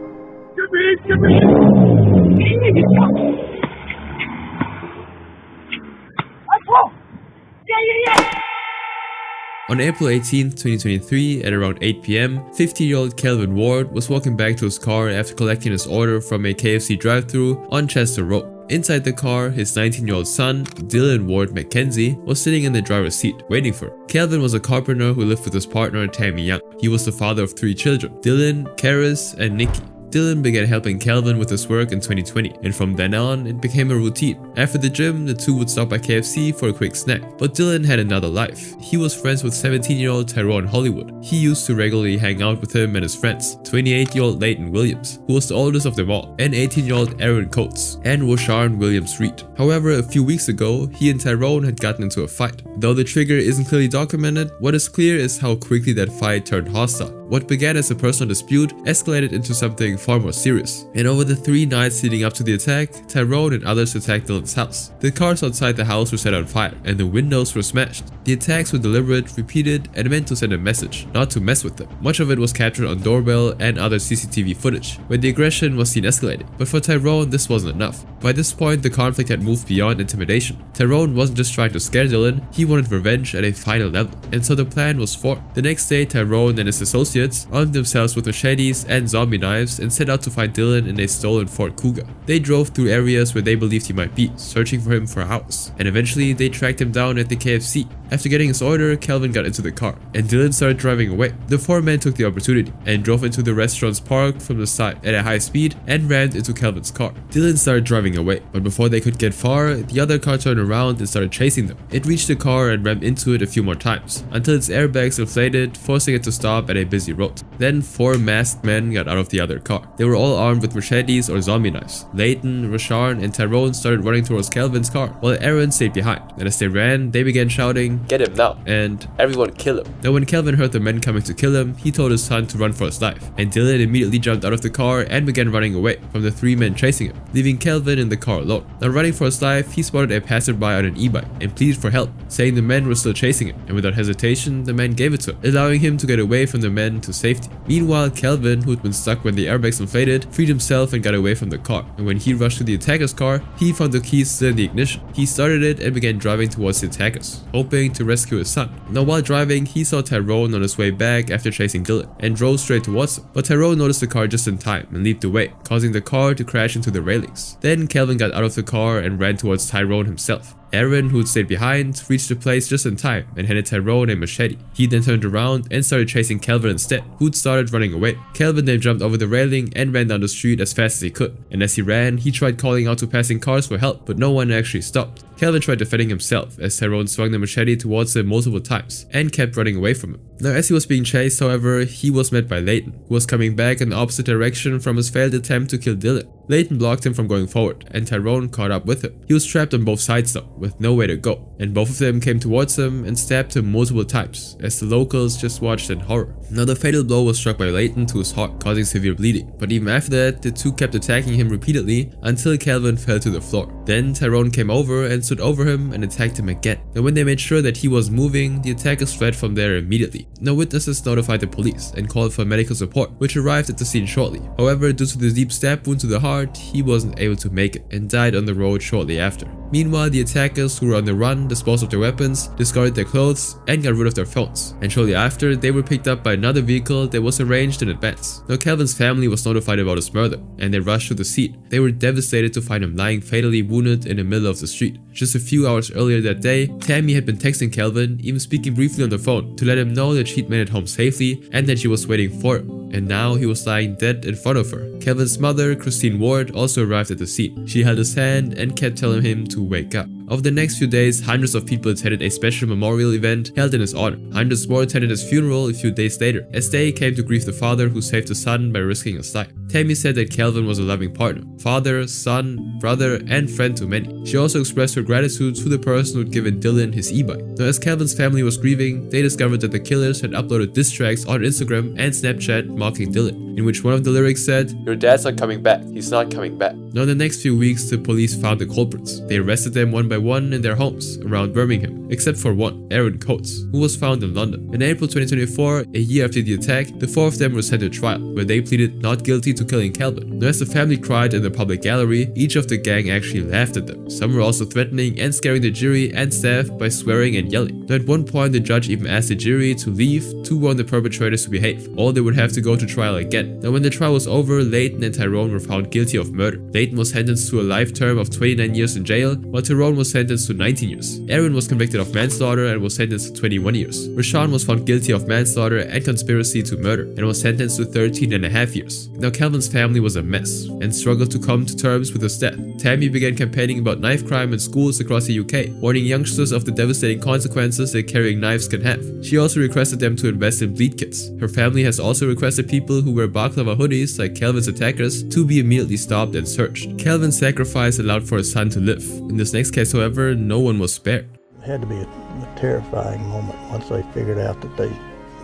On April 18, 2023, at around 8 p.m, 50-year-old Kelvin Ward was walking back to his car after collecting his order from a KFC drive-thru on Chester Road. Inside the car, his 19-year-old son, Dylan Ward McKenzie, was sitting in the driver's seat, waiting for him. Kelvin was a carpenter who lived with his partner, Tammy Young. He was the father of 3 children, Dylan, Karis, and Nikki. Dylan began helping Kelvin with his work in 2020, and from then on, it became a routine. After the gym, the 2 would stop by KFC for a quick snack. But Dylan had another life. He was friends with 17-year-old Tyrone Hollywood. He used to regularly hang out with him and his friends, 28-year-old Leighton Williams, who was the oldest of them all, and 18-year-old Aaron Coates, and Washawn Williams-Reed. However, a few weeks ago, he and Tyrone had gotten into a fight. Though the trigger isn't clearly documented, what is clear is how quickly that fight turned hostile. What began as a personal dispute escalated into something far more serious. And over the 3 nights leading up to the attack, Tyrone and others attacked Dylan's house. The cars outside the house were set on fire, and the windows were smashed. The attacks were deliberate, repeated, and meant to send a message, not to mess with them. Much of it was captured on Doral and other CCTV footage, where the aggression was seen escalating. But for Tyrone, this wasn't enough. By this point, the conflict had moved beyond intimidation. Tyrone wasn't just trying to scare Dylan, he wanted revenge at a final level. And so the plan was formed. The next day, Tyrone and his associates armed themselves with machetes and zombie knives and set out to find Dylan in a stolen Ford Cougar. They drove through areas where they believed he might be, searching for him for hours. And eventually, they tracked him down at the KFC. After getting his order, Kelvin got into the car, and Dylan started driving away. The four men took the opportunity and drove into the restaurant's park from the side at a high speed and rammed into Kelvin's car. Dylan started driving away, but before they could get far, the other car turned around and started chasing them. It reached the car and rammed into it a few more times, until its airbags inflated, forcing it to stop at a busy road. Then 4 masked men got out of the other car. They were all armed with machetes or zombie knives. Leighton, Rashawn, and Tyrone started running towards Kelvin's car, while Aaron stayed behind. And as they ran, they began shouting, "Get him now!" and "Everyone kill him!" Now when Kelvin heard the men coming to kill him, he told his son to run for his life, and Dylan immediately jumped out of the car and began running away from the 3 men chasing him, leaving Kelvin in the car alone. Now running for his life, he spotted a passerby on an e-bike and pleaded for help, saying the men were still chasing him, and without hesitation, the men gave it to him, allowing him to get away from the men to safety. Meanwhile, Kelvin, who'd been stuck when the airbags inflated, freed himself and got away from the car, and when he rushed to the attacker's car, he found the keys still in the ignition. He started it and began driving towards the attackers, hoping to rescue his son. Now while driving, he saw Tyrone on his way back after chasing Dylan, and drove straight towards him, but Tyrone noticed the car just in time and leaped away, causing the car to crash into the railings. Then Kelvin got out of the car and ran towards Tyrone himself. Aaron, who had stayed behind, reached the place just in time and handed Tyrone a machete. He then turned around and started chasing Kelvin instead, who'd started running away. Kelvin then jumped over the railing and ran down the street as fast as he could, and as he ran, he tried calling out to passing cars for help, but no one actually stopped. Kelvin tried defending himself as Tyrone swung the machete towards him multiple times and kept running away from him. Now as he was being chased, however, he was met by Leighton, who was coming back in the opposite direction from his failed attempt to kill Dylan. Leighton blocked him from going forward, and Tyrone caught up with him. He was trapped on both sides though, with nowhere to go, and both of them came towards him and stabbed him multiple times, as the locals just watched in horror. Now the fatal blow was struck by Leighton to his heart, causing severe bleeding, but even after that, the two kept attacking him repeatedly until Kelvin fell to the floor. Then Tyrone came over and stood over him and attacked him again. Now when they made sure that he was moving, the attackers fled from there immediately. Now witnesses notified the police and called for medical support, which arrived at the scene shortly. However, due to the deep stab wound to the heart, he wasn't able to make it and died on the road shortly after. Meanwhile, the attackers who were on the run disposed of their weapons, discarded their clothes, and got rid of their phones. And shortly after, they were picked up by another vehicle that was arranged in advance. Now Kelvin's family was notified about his murder, and they rushed to the scene. They were devastated to find him lying fatally wounded in the middle of the street. Just a few hours earlier that day, Tammy had been texting Kelvin, even speaking briefly on the phone, to let him know that she'd made it home safely and that she was waiting for him. And now he was lying dead in front of her. Kelvin's mother, Christine Ward, also arrived at the scene. She held his hand and kept telling him to wake up. Over the next few days, hundreds of people attended a special memorial event held in his honor. Hundreds more attended his funeral a few days later, as they came to grieve the father who saved his son by risking his life. Tammy said that Kelvin was a loving partner, father, son, brother, and friend to many. She also expressed her gratitude to the person who had given Dylan his e-bike. Now as Kelvin's family was grieving, they discovered that the killers had uploaded diss tracks on Instagram and Snapchat mocking Dylan, in which one of the lyrics said, "Your dad's not coming back, he's not coming back." Now in the next few weeks, the police found the culprits. They arrested them one by one in their homes around Birmingham, except for one, Aaron Coates, who was found in London. In April 2024, a year after the attack, the 4 of them were sent to trial, where they pleaded not guilty to killing Kelvin. Now as the family cried in the public gallery, each of the gang actually laughed at them. Some were also threatening and scaring the jury and staff by swearing and yelling. Now at one point, the judge even asked the jury to leave to warn the perpetrators to behave, or they would have to go to trial again. Now when the trial was over, Leighton and Tyrone were found guilty of murder. Leighton was sentenced to a life term of 29 years in jail, while Tyrone was sentenced to 19 years. Aaron was convicted of manslaughter and was sentenced to 21 years. Rashawn was found guilty of manslaughter and conspiracy to murder and was sentenced to 13.5 years. Now Kelvin's family was a mess and struggled to come to terms with his death. Tammy began campaigning about knife crime in schools across the UK, warning youngsters of the devastating consequences that carrying knives can have. She also requested them to invest in bleed kits. Her family has also requested people who wear baklava hoodies like Kelvin's attackers to be immediately stopped and searched. Kelvin's sacrifice allowed for his son to live. In this next case, however, no one was spared. It had to be a terrifying moment once they figured out that they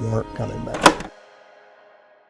weren't coming back.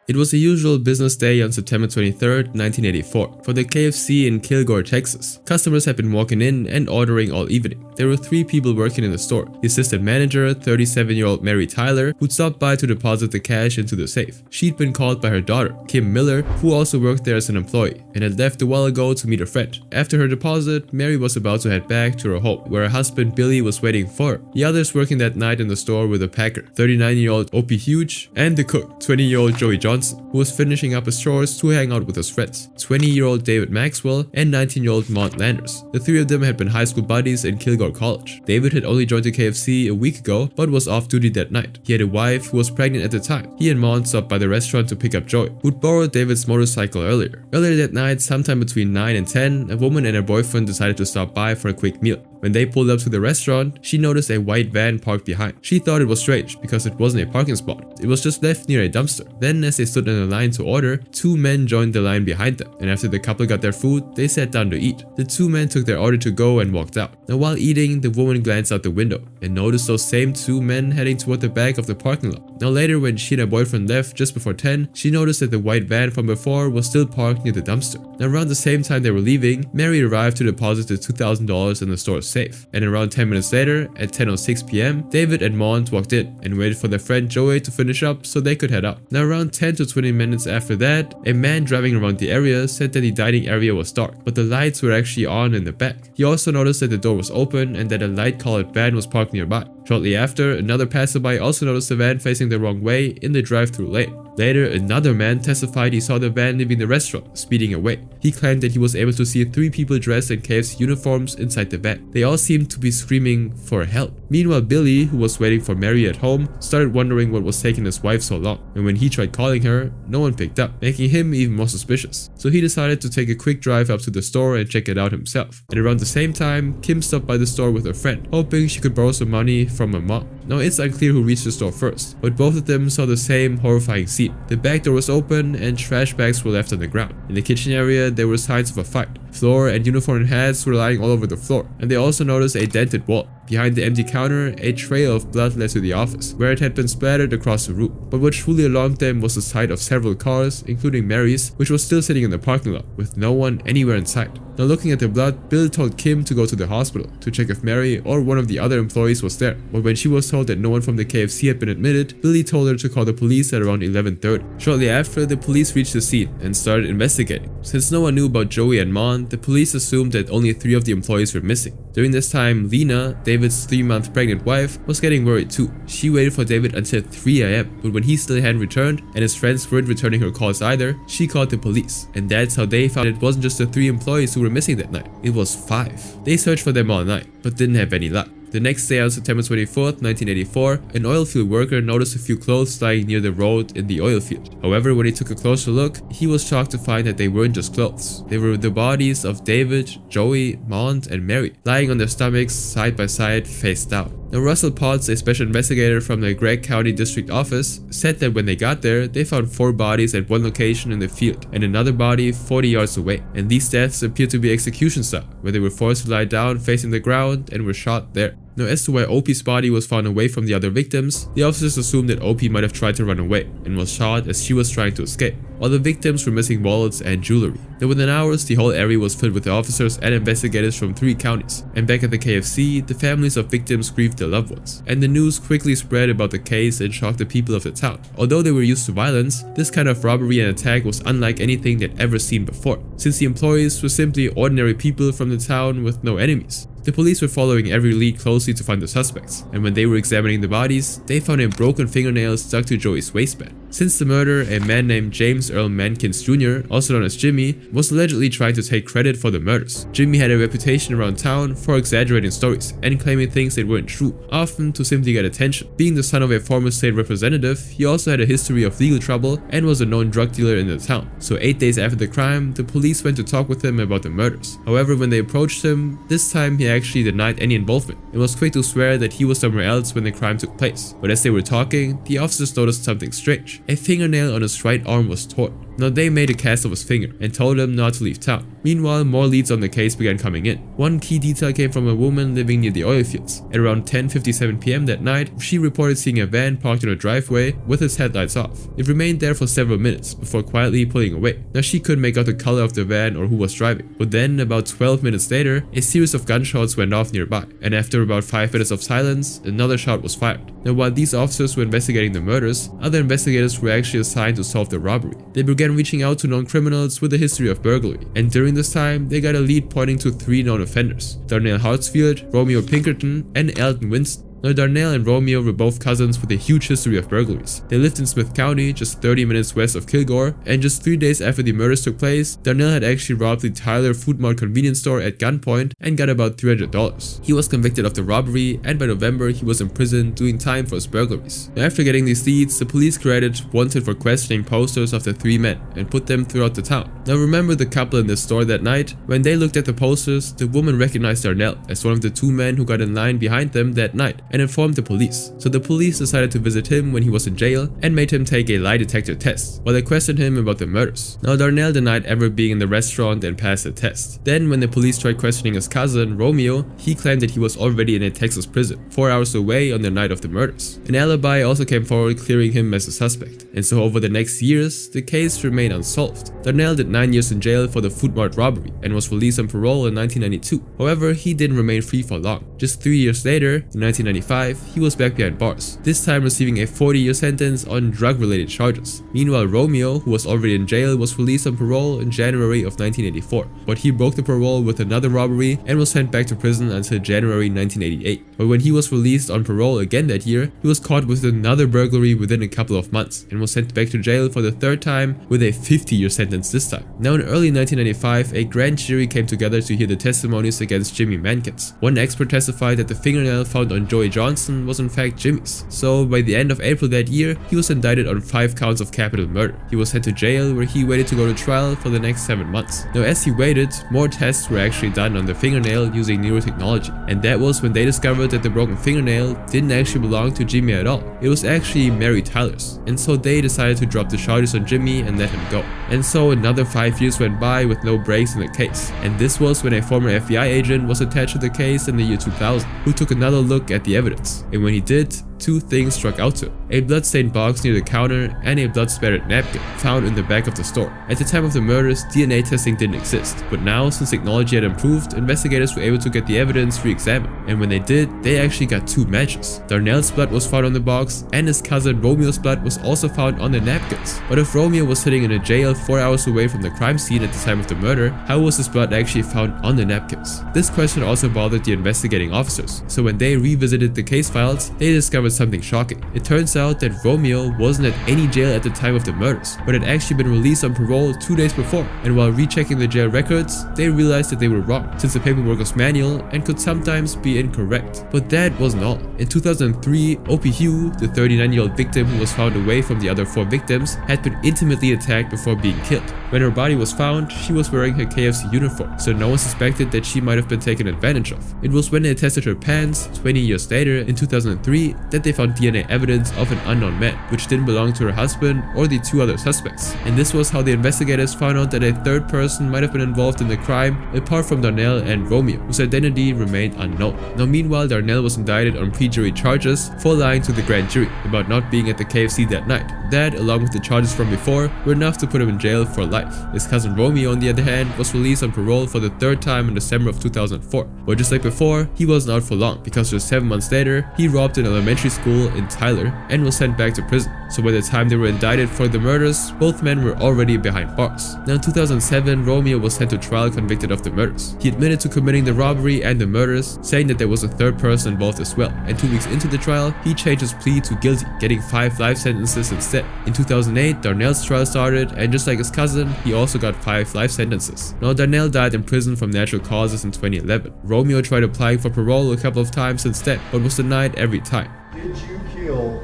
It was a usual business day on September 23rd, 1984, for the KFC in Kilgore, Texas. Customers had been walking in and ordering all evening. There were 3 people working in the store. The assistant manager, 37-year-old Mary Tyler, who'd stopped by to deposit the cash into the safe. She'd been called by her daughter, Kim Miller, who also worked there as an employee, and had left a while ago to meet a friend. After her deposit, Mary was about to head back to her home, where her husband Billy was waiting for her. The others working that night in the store were the packer, 39-year-old Opie Huge, and the cook, 20-year-old Joey Johnson, Johnson, who was finishing up his chores to hang out with his friends, 20-year-old David Maxwell and 19-year-old Mont Landers. The three of them had been high school buddies in Kilgore College. David had only joined the KFC a week ago, but was off duty that night. He had a wife who was pregnant at the time. He and Mont stopped by the restaurant to pick up Joey, who'd borrowed David's motorcycle earlier. Earlier that night, sometime between 9 and 10, a woman and her boyfriend decided to stop by for a quick meal. When they pulled up to the restaurant, she noticed a white van parked behind. She thought it was strange because it wasn't a parking spot. It was just left near a dumpster. Then, as they stood in a line to order, two men joined the line behind them, and after the couple got their food, they sat down to eat. The two men took their order to go and walked out. Now, while eating, the woman glanced out the window and noticed those same two men heading toward the back of the parking lot. Now, later, when she and her boyfriend left just before 10, she noticed that the white van from before was still parked near the dumpster. Now, around the same time they were leaving, Mary arrived to deposit the $2,000 in the store's safe, and around 10 minutes later, at 10:06 p.m., David and Mont walked in and waited for their friend Joey to finish up so they could head out. Now, around 10 to 20 minutes after that, a man driving around the area said that the dining area was dark, but the lights were actually on in the back. He also noticed that the door was open and that a light-colored van was parked nearby. Shortly after, another passerby also noticed the van facing the wrong way in the drive-thru lane. Later, another man testified he saw the van leaving the restaurant, speeding away. He claimed that he was able to see three people dressed in KFC uniforms inside the van. They all seemed to be screaming for help. Meanwhile, Billy, who was waiting for Mary at home, started wondering what was taking his wife so long, and when he tried calling her, no one picked up, making him even more suspicious. So he decided to take a quick drive up to the store and check it out himself. And around the same time, Kim stopped by the store with her friend, hoping she could borrow some money from her mom. Now, it's unclear who reached the store first, but both of them saw the same horrifying scene. The back door was open and trash bags were left on the ground. In the kitchen area, there were signs of a fight. Floor and uniform hats were lying all over the floor, and they also noticed a dented wall. Behind the empty counter, a trail of blood led to the office, where it had been splattered across the room. But what truly alarmed them was the sight of several cars, including Mary's, which was still sitting in the parking lot, with no one anywhere in sight. Now, looking at the blood, Bill told Kim to go to the hospital to check if Mary or one of the other employees was there. But when she was told that no one from the KFC had been admitted, Billy told her to call the police at around 11:30. Shortly after, the police reached the scene and started investigating. Since no one knew about Joey and Mont, the police assumed that only 3 of the employees were missing. During this time, Lena, David's 3-month pregnant wife, was getting worried too. She waited for David until 3 a.m, but when he still hadn't returned and his friends weren't returning her calls either, she called the police. And that's how they found it wasn't just the 3 employees who were missing that night, it was 5. They searched for them all night, but didn't have any luck. The next day on September 24th, 1984, an oil field worker noticed a few clothes lying near the road in the oil field. However, when he took a closer look, he was shocked to find that they weren't just clothes. They were the bodies of David, Joey, Mont, and Mary, lying on their stomachs side by side, face down. Now, Russell Potts, a special investigator from the Gregg County District Office, said that when they got there, they found 4 bodies at one location in the field and another body 40 yards away. And these deaths appeared to be execution style, where they were forced to lie down facing the ground and were shot there. Now, as to why Opie's body was found away from the other victims, the officers assumed that Opie might have tried to run away and was shot as she was trying to escape. All the victims were missing wallets and jewelry. Now, within hours, the whole area was filled with the officers and investigators from 3 counties. And back at the KFC, the families of victims grieved their loved ones. And the news quickly spread about the case and shocked the people of the town. Although they were used to violence, this kind of robbery and attack was unlike anything they'd ever seen before, since the employees were simply ordinary people from the town with no enemies. The police were following every lead closely to find the suspects, and when they were examining the bodies, they found a broken fingernail stuck to Joey's waistband. Since the murder, a man named James Earl Mankins Jr., also known as Jimmy, was allegedly trying to take credit for the murders. Jimmy had a reputation around town for exaggerating stories and claiming things that weren't true, often to simply get attention. Being the son of a former state representative, he also had a history of legal trouble and was a known drug dealer in the town. So 8 days after the crime, the police went to talk with him about the murders. However, when they approached him, this time he actually denied any involvement and was quick to swear that he was somewhere else when the crime took place. But as they were talking, the officers noticed something strange. A fingernail on his right arm was torn. Now, they made a cast of his finger and told him not to leave town. Meanwhile, more leads on the case began coming in. One key detail came from a woman living near the oil fields. At around 10:57 p.m. that night, she reported seeing a van parked in her driveway with its headlights off. It remained there for several minutes before quietly pulling away. Now, she couldn't make out the color of the van or who was driving. But then, about 12 minutes later, a series of gunshots went off nearby. And after about 5 minutes of silence, another shot was fired. Now, while these officers were investigating the murders, other investigators were actually assigned to solve the robbery. They began reaching out to known criminals with a history of burglary, and during this time, they got a lead pointing to 3 known offenders: Darnell Hartsfield, Romeo Pinkerton, and Elton Winston. Now, Darnell and Romeo were both cousins with a huge history of burglaries. They lived in Smith County, just 30 minutes west of Kilgore, and just 3 days after the murders took place, Darnell had actually robbed the Tyler Food Mart convenience store at gunpoint and got about $300. He was convicted of the robbery, and by November he was in prison doing time for his burglaries. Now, after getting these leads, the police created wanted for questioning posters of the 3 men and put them throughout the town. Now, remember the couple in the store that night? When they looked at the posters, the woman recognized Darnell as one of the 2 men who got in line behind them that night and informed the police. So the police decided to visit him when he was in jail and made him take a lie detector test while they questioned him about the murders. Now, Darnell denied ever being in the restaurant and passed the test. Then when the police tried questioning his cousin, Romeo, he claimed that he was already in a Texas prison 4 hours away on the night of the murders. An alibi also came forward clearing him as a suspect. And so over the next years, the case remained unsolved. Darnell did 9 years in jail for the Food Mart robbery and was released on parole in 1992. However, he didn't remain free for long. Just 3 years later, in 1995, he was back behind bars, this time receiving a 40-year sentence on drug-related charges. Meanwhile, Romeo, who was already in jail, was released on parole in January of 1984, but he broke the parole with another robbery and was sent back to prison until January 1988. But when he was released on parole again that year, he was caught with another burglary within a couple of months and was sent back to jail for the 3rd time with a 50-year sentence this time. Now, in early 1995, a grand jury came together to hear the testimonies against Jimmy Mankins. One expert testified that the fingernail found on Joey Johnson was in fact Jimmy's. So by the end of April that year, he was indicted on 5 counts of capital murder. He was sent to jail where he waited to go to trial for the next 7 months. Now, as he waited, more tests were actually done on the fingernail using neurotechnology, and that was when they discovered that the broken fingernail didn't actually belong to Jimmy at all. It was actually Mary Tyler's, and so they decided to drop the charges on Jimmy and let him go. And so another 5 years went by with no breaks in the case, and this was when a former FBI agent was attached to the case in the year 2000, who took another look at the evidence. And when he did, 2 things struck out to him: a bloodstained box near the counter and a blood-spattered napkin found in the back of the store. At the time of the murders, DNA testing didn't exist, but now, since technology had improved, investigators were able to get the evidence re-examined, and when they did, they actually got 2 matches. Darnell's blood was found on the box, and his cousin Romeo's blood was also found on the napkins. But if Romeo was sitting in a jail 4 hours away from the crime scene at the time of the murder, how was his blood actually found on the napkins? This question also bothered the investigating officers, so when they revisited the case files, they discovered something shocking. It turns out that Romeo wasn't at any jail at the time of the murders, but had actually been released on parole 2 days before, and while rechecking the jail records, they realized that they were wrong, since the paperwork was manual and could sometimes be incorrect. But that wasn't all. In 2003, Opie Hugh, the 39-year-old victim who was found away from the other 4 victims, had been intimately attacked before being killed. When her body was found, she was wearing her KFC uniform, so no one suspected that she might have been taken advantage of. It was when they tested her pants, 20 years later, in 2003, that they found DNA evidence of an unknown man, which didn't belong to her husband or the 2 other suspects. And this was how the investigators found out that a 3rd person might have been involved in the crime, apart from Darnell and Romeo, whose identity remained unknown. Now, meanwhile, Darnell was indicted on pre-jury charges for lying to the grand jury about not being at the KFC that night. That, along with the charges from before, were enough to put him in jail for life. His cousin Romeo, on the other hand, was released on parole for the 3rd time in December of 2004. But just like before, he wasn't out for long, because just 7 months later, he robbed an elementary school in Tyler and was sent back to prison. So by the time they were indicted for the murders, both men were already behind bars. Now, in 2007, Romeo was sent to trial convicted of the murders. He admitted to committing the robbery and the murders, saying that there was a 3rd person involved as well. And 2 weeks into the trial, he changed his plea to guilty, getting 5 life sentences instead. In 2008, Darnell's trial started, and just like his cousin, he also got 5 life sentences. Now, Darnell died in prison from natural causes in 2011. Romeo tried applying for parole a couple of times since then, but was denied every time. Did you kill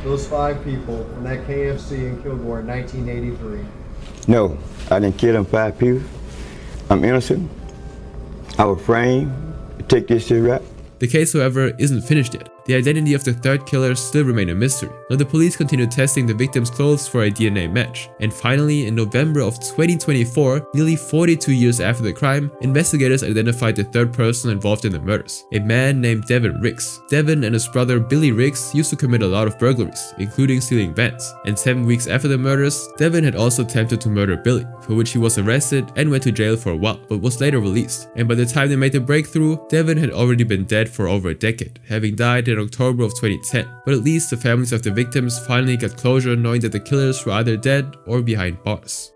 those 5 people from that KFC in Kilgore in 1983? No, I didn't kill them 5 people. I'm innocent. I was framed to take this shit rap. The case, however, isn't finished yet. The identity of the 3rd killer still remained a mystery. Now, the police continued testing the victim's clothes for a DNA match. And finally, in November of 2024, nearly 42 years after the crime, investigators identified the 3rd person involved in the murders, a man named Devin Riggs. Devin and his brother Billy Riggs used to commit a lot of burglaries, including stealing vans. And 7 weeks after the murders, Devin had also attempted to murder Billy, for which he was arrested and went to jail for a while, but was later released. And by the time they made the breakthrough, Devin had already been dead for over a decade, having died in October of 2010. But at least the families of the victims finally got closure, knowing that the killers were either dead or behind bars.